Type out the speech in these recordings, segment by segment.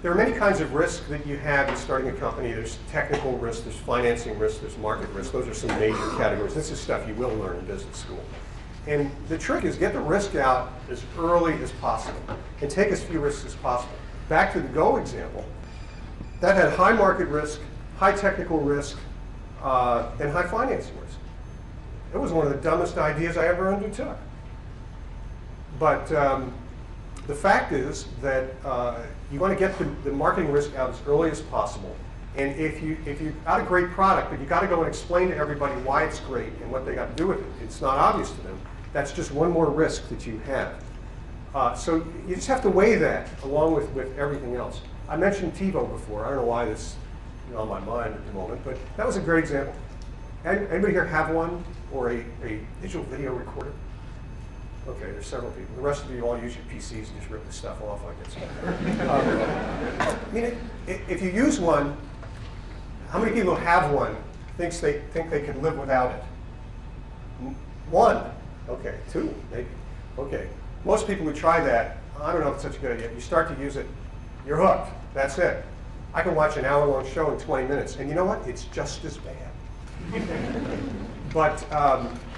There are many kinds of risk that you have in starting a company. There's technical risk, there's financing risk, there's market risk. Those are some major categories. This is stuff you will learn in business school. And the trick is get the risk out as early as possible and take as few risks as possible. Back to the Go example, that had high market risk, high technical risk, and high financing risk. It was one of the dumbest ideas I ever undertook. But the fact is that you want to get the marketing risk out as early as possible. And if you've got a great product, but you've got to go and explain to everybody why it's great and what they got to do with it, it's not obvious to them. That's just one more risk that you have. So you just have to weigh that along with everything else. I mentioned TiVo before. I don't know why this is on my mind at the moment, but that was a great example. Anybody here have one or a digital video recorder? Okay, there's several people. The rest of you all use your PCs and just rip the stuff off like it's. I mean, if you use one, how many people who have one think they can live without it? One. Okay, two, maybe. Okay. Most people who try that, I don't know if it's such a good idea. You start to use it, you're hooked. That's it. I can watch an hour-long show in 20 minutes, and you know what? It's just as bad. But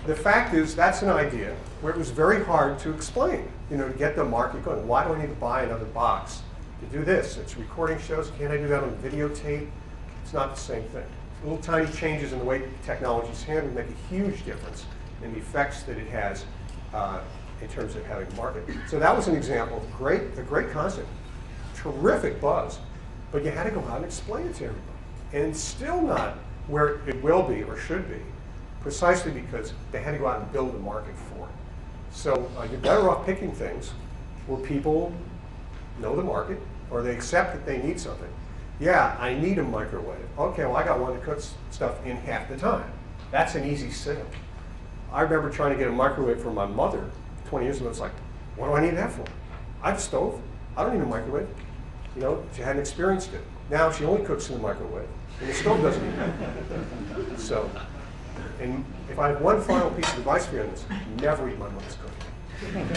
the fact is, that's an idea where it was very hard to explain, to get the market going. Why do I need to buy another box to do this? It's recording shows. Can't I do that on videotape? It's not the same thing. Little tiny changes in the way technology is handled make a huge difference in the effects that it has in terms of having a market. So that was an example of a great concept, terrific buzz, but you had to go out and explain it to everybody. And it's still not where it will be or should be, precisely because they had to go out and build a market for it. So you're better off picking things where people know the market or they accept that they need something. Yeah, I need a microwave. Okay, well, I got one that cooks stuff in half the time. That's an easy sale. I remember trying to get a microwave for my mother 20 years ago. It's like, what do I need that for? I have a stove. I don't need a microwave. She hadn't experienced it. Now she only cooks in the microwave, and the stove doesn't need it. So, and if I have one final piece of advice for you on this, never eat my mother's cooking.